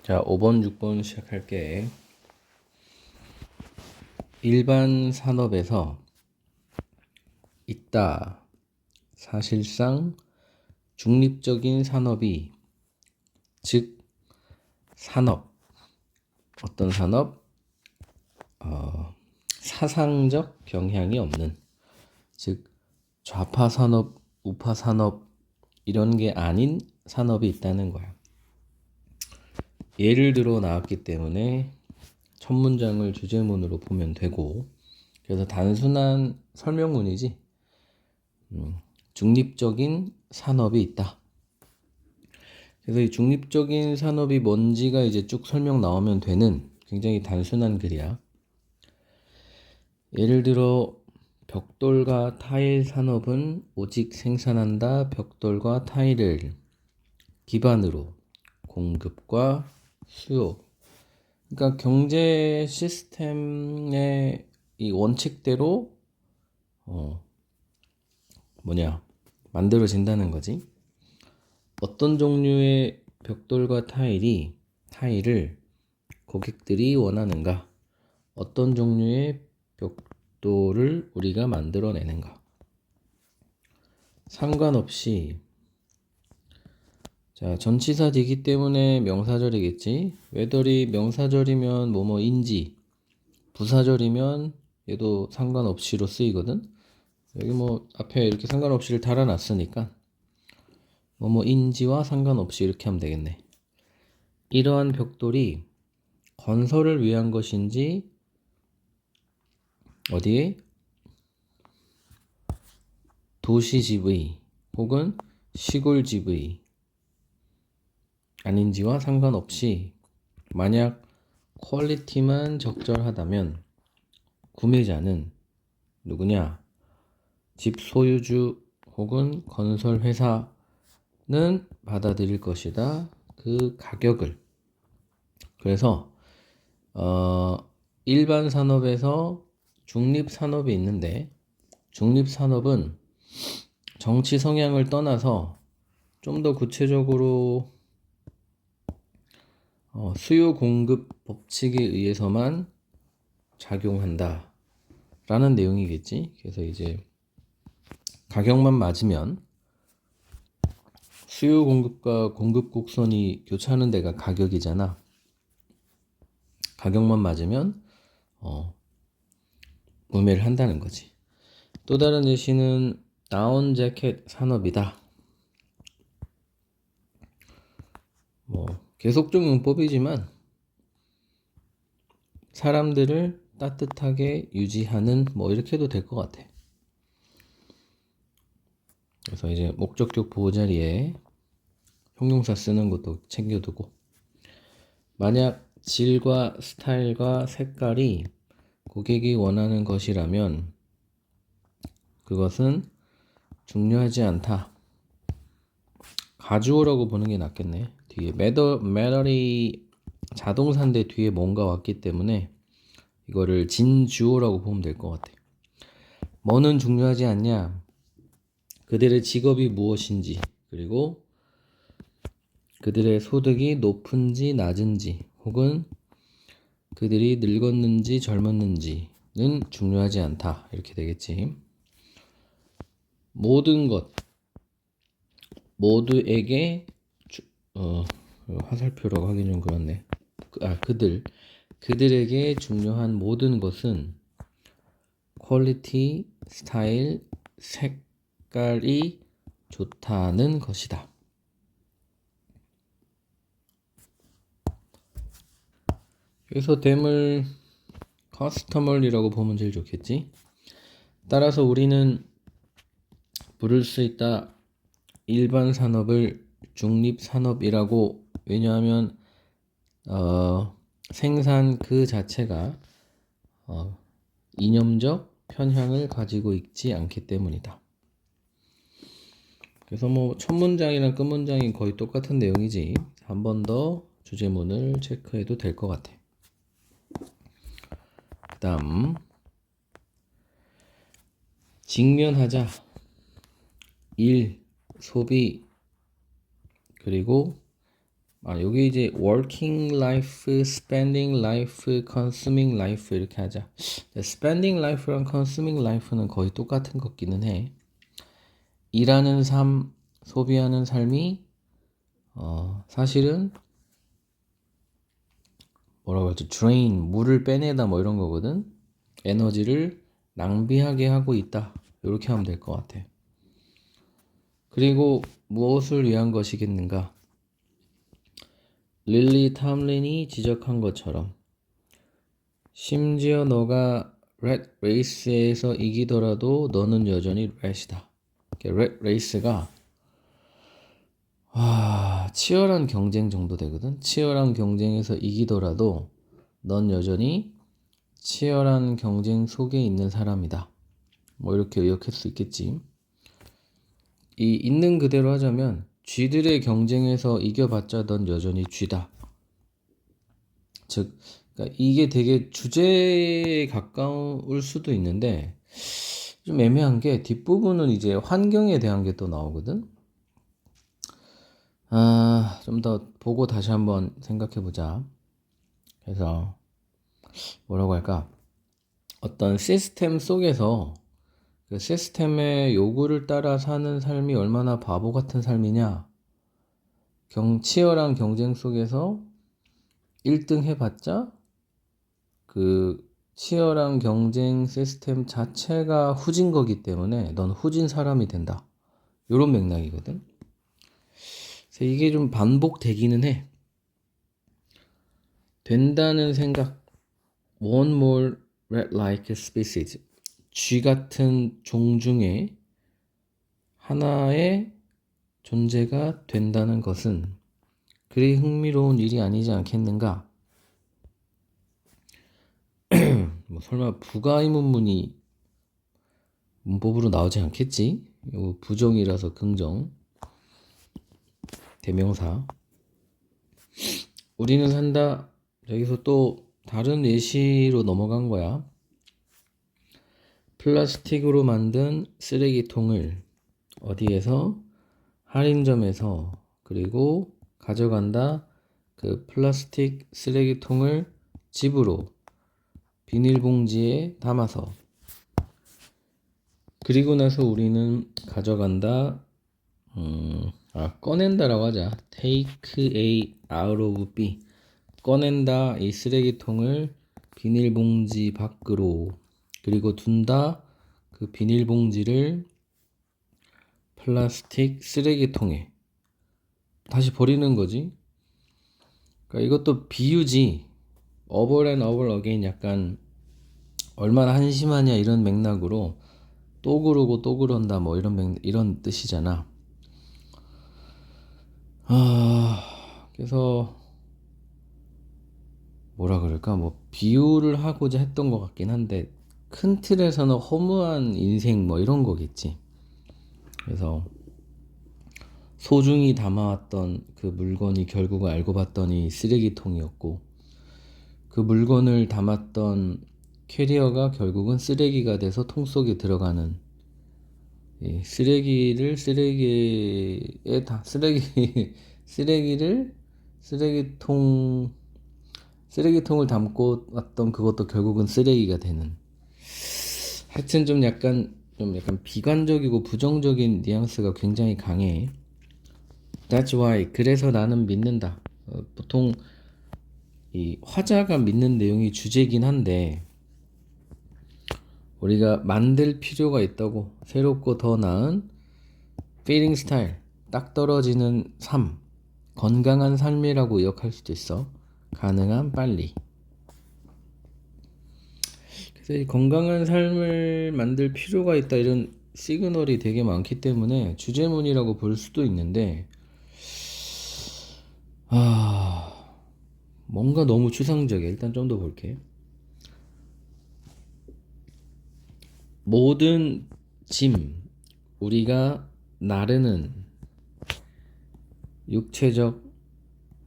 자, 5번, 6번 시작할게. 일반 산업에서 있다. 사실상 중립적인 산업이, 즉 산업, 어떤 산업? 사상적 경향이 없는, 즉 좌파 산업, 우파 산업 이런 게 아닌 산업이 있다는 거야. 예를 들어 나왔기 때문에 첫 문장을 주제문으로 보면 되고, 그래서 단순한 설명문이지. 중립적인 산업이 있다. 그래서 이 중립적인 산업이 뭔지가 이제 쭉 설명 나오면 되는 굉장히 단순한 글이야. 예를 들어 벽돌과 타일 산업은 오직 생산한다. 벽돌과 타일을 기반으로 공급과 수요. 그러니까 경제 시스템의 이 원칙대로 만들어진다는 거지. 어떤 종류의 벽돌과 타일을 고객들이 원하는가? 어떤 종류의 벽돌을 우리가 만들어내는가? 상관없이, 자, 전치사이기 때문에 명사절이겠지. whether이 명사절이면 뭐뭐인지, 부사절이면 얘도 상관없이로 쓰이거든. 여기 뭐 앞에 이렇게 상관없이를 달아놨으니까 뭐뭐인지와 상관없이 이렇게 하면 되겠네. 이러한 벽돌이 건설을 위한 것인지, 어디에? 도시집의 혹은 시골집의 아닌지와 상관없이, 만약 퀄리티만 적절하다면 구매자는 누구냐? 집 소유주 혹은 건설 회사는 받아들일 것이다. 그 가격을. 그래서 일반 산업에서 중립 산업이 있는데, 중립 산업은 정치 성향을 떠나서 좀 더 구체적으로 수요 공급 법칙에 의해서만 작용한다 라는 내용이겠지. 그래서 이제 가격만 맞으면, 수요 공급과 공급 곡선이 교차하는 데가 가격이잖아. 가격만 맞으면 구매를 한다는 거지. 또 다른 예시는 다운 재킷 산업이다. 계속적 문법이지만 사람들을 따뜻하게 유지하는, 이렇게 해도 될 것 같아. 그래서 이제 목적격 보호 자리에 형용사 쓰는 것도 챙겨두고, 만약 질과 스타일과 색깔이 고객이 원하는 것이라면 그것은 중요하지 않다. 가주어라고 보는 게 낫겠네. 뒤에 matter이 자동사인데 뒤에 뭔가 왔기 때문에 이거를 진주어라고 보면 될 것 같아. 뭐는 중요하지 않냐? 그들의 직업이 무엇인지, 그리고 그들의 소득이 높은지 낮은지, 혹은 그들이 늙었는지 젊었는지는 중요하지 않다. 이렇게 되겠지. 모든 것, 모두에게 화살표라고 하기 좀 그렇네. 그들에게 중요한 모든 것은 퀄리티, 스타일, 색깔이 좋다는 것이다. 그래서 댐을 커스터멀리라고 보면 제일 좋겠지. 따라서 우리는 부를 수 있다. 일반 산업을 중립 산업이라고. 왜냐하면 생산 그 자체가 이념적 편향을 가지고 있지 않기 때문이다. 그래서 첫 문장이랑 끝 문장이 거의 똑같은 내용이지. 한 번 더 주제문을 체크해도 될 것 같아. 그 다음, 직면하자. 일, 소비, 그리고 여기 이제 working life, spending life, consuming life 이렇게 하자. spending life랑 consuming life는 거의 똑같은 것 같기는 해. 일하는 삶, 소비하는 삶이 사실은 뭐라고 하죠? drain, 물을 빼내다 뭐 이런 거거든. 에너지를 낭비하게 하고 있다. 이렇게 하면 될 것 같아. 그리고 무엇을 위한 것이겠는가? 릴리 탐린이 지적한 것처럼 심지어 너가 렛 레이스에서 이기더라도 너는 여전히 렛이다. 렛 레이스가 치열한 경쟁 정도 되거든. 치열한 경쟁에서 이기더라도 넌 여전히 치열한 경쟁 속에 있는 사람이다. 뭐 이렇게 의역할 수 있겠지. 이 있는 그대로 하자면 쥐들의 경쟁에서 이겨봤자 넌 여전히 쥐다. 즉, 그러니까 이게 되게 주제에 가까울 수도 있는데 좀 애매한 게 뒷부분은 이제 환경에 대한 게 또 나오거든. 좀 더 보고 다시 한번 생각해 보자. 그래서 뭐라고 할까? 어떤 시스템 속에서 그 시스템의 요구를 따라 사는 삶이 얼마나 바보 같은 삶이냐? 치열한 경쟁 속에서 1등 해봤자 그 치열한 경쟁 시스템 자체가 후진 거기 때문에 넌 후진 사람이 된다. 요런 맥락이거든. 그래서 이게 좀 반복되기는 해. 된다는 생각. One more rat-like species. 쥐 같은 종 중에 하나의 존재가 된다는 것은 그리 흥미로운 일이 아니지 않겠는가? 뭐 설마 부가의문문이 문법으로 나오지 않겠지? 이거 부정이라서 긍정. 대명사. 우리는 산다. 여기서 또 다른 예시로 넘어간 거야. 플라스틱으로 만든 쓰레기통을 어디에서? 할인점에서. 그리고 가져간다. 그 플라스틱 쓰레기통을 집으로 비닐봉지에 담아서. 그리고 나서 우리는 가져간다. 꺼낸다라고 하자. Take A out of B. 꺼낸다 이 쓰레기통을 비닐봉지 밖으로. 그리고 둔다 그 비닐봉지를 플라스틱 쓰레기통에. 다시 버리는 거지. 그러니까 이것도 비유지. over and over again 약간 얼마나 한심하냐 이런 맥락으로 또 그러고 또 그런다 뭐 이런 뜻이잖아. 그래서 뭐라 그럴까 뭐 비유를 하고자 했던 것 같긴 한데 큰 틀에서는 허무한 인생 뭐 이런 거겠지. 그래서 소중히 담아왔던 그 물건이 결국 알고 봤더니 쓰레기통이었고 그 물건을 담았던 캐리어가 결국은 쓰레기가 돼서 통 속에 들어가는 쓰레기를 쓰레기통을 담고 왔던 그것도 결국은 쓰레기가 되는. 하여튼 좀 약간 비관적이고 부정적인 뉘앙스가 굉장히 강해. That's why. 그래서 나는 믿는다. 보통 이 화자가 믿는 내용이 주제긴 한데 우리가 만들 필요가 있다고. 새롭고 더 나은 feeling 스타일, 딱 떨어지는 삶, 건강한 삶이라고 기억할 수도 있어. 가능한 빨리. 그래서 이 건강한 삶을 만들 필요가 있다 이런 시그널이 되게 많기 때문에 주제문이라고 볼 수도 있는데 뭔가 너무 추상적이야. 일단 좀 더 볼게. 모든 짐, 우리가 나르는 육체적,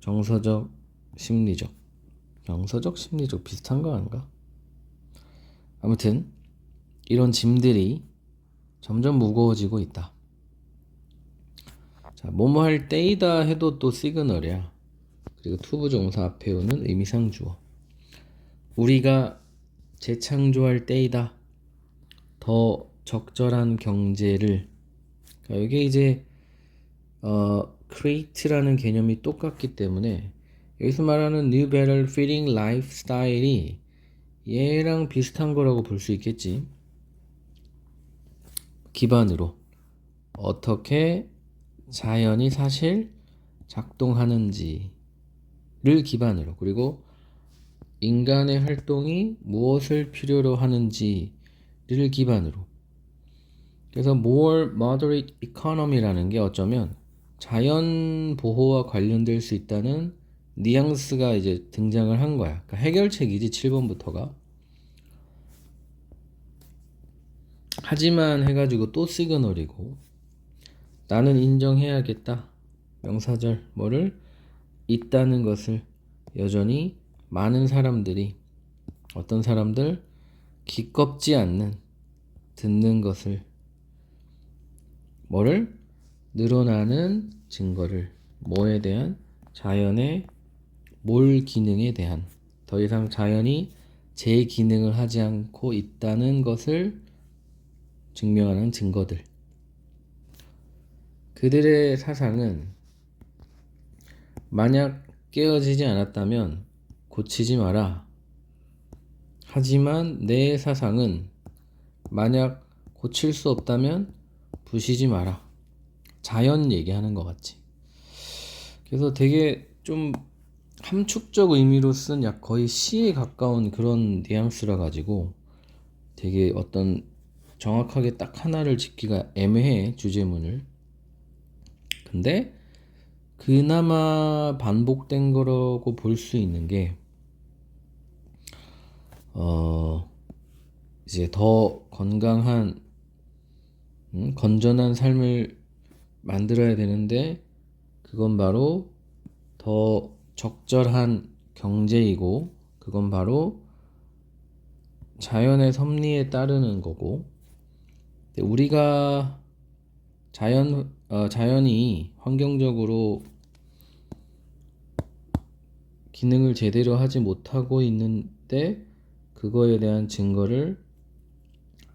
정서적, 심리적. 정서적, 심리적 비슷한 거 아닌가? 아무튼 이런 짐들이 점점 무거워지고 있다. 자, 뭐뭐 할 때이다 해도 또 시그널이야. 그리고 투부정사 앞에 오는 의미상 주어. 우리가 재창조할 때이다. 더 적절한 경제를. 그러니까 이게 이제 create라는 개념이 똑같기 때문에 여기서 말하는 new better fitting lifestyle이 얘랑 비슷한 거라고 볼 수 있겠지. 기반으로 어떻게 자연이 사실 작동하는지를 기반으로, 그리고 인간의 활동이 무엇을 필요로 하는지를 기반으로. 그래서 more moderate economy라는 게 어쩌면 자연 보호와 관련될 수 있다는 뉘앙스가 이제 등장을 한 거야. 그러니까 해결책이지, 7번부터가. 하지만 해가지고 또 시그널이고, 나는 인정해야겠다. 명사절 뭐를? 있다는 것을. 여전히 많은 사람들이, 어떤 사람들? 기껍지 않는 듣는 것을, 뭐를? 늘어나는 증거를. 뭐에 대한? 자연의 몰 기능에 대한. 더 이상 자연이 제 기능을 하지 않고 있다는 것을 증명하는 증거들. 그들의 사상은 만약 깨어지지 않았다면 고치지 마라. 하지만 내 사상은 만약 고칠 수 없다면 부시지 마라. 자연 얘기하는 것 같지. 그래서 되게 좀 함축적 의미로 쓴 약 거의 시에 가까운 그런 뉘앙스라 가지고 되게 어떤 정확하게 딱 하나를 짚기가 애매해, 주제문을. 근데 그나마 반복된 거라고 볼 수 있는 게 이제 더 건강한 건전한 삶을 만들어야 되는데 그건 바로 더 적절한 경제이고, 그건 바로 자연의 섭리에 따르는 거고, 우리가 자연이 환경적으로 기능을 제대로 하지 못하고 있는데 그거에 대한 증거를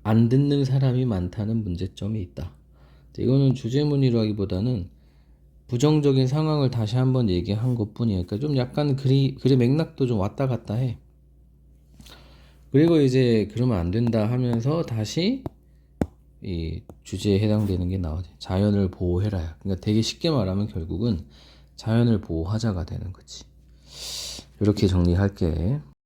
안 듣는 사람이 많다는 문제점이 있다. 이거는 주제문이라기보다는 부정적인 상황을 다시 한번 얘기한 것뿐이에요. 그러니까 좀 약간 글의 맥락도 좀 왔다 갔다 해. 그리고 이제 그러면 안 된다 하면서 다시 이 주제에 해당되는 게 나오지. 자연을 보호해라. 그러니까 되게 쉽게 말하면 결국은 자연을 보호하자가 되는 거지. 이렇게 정리할게.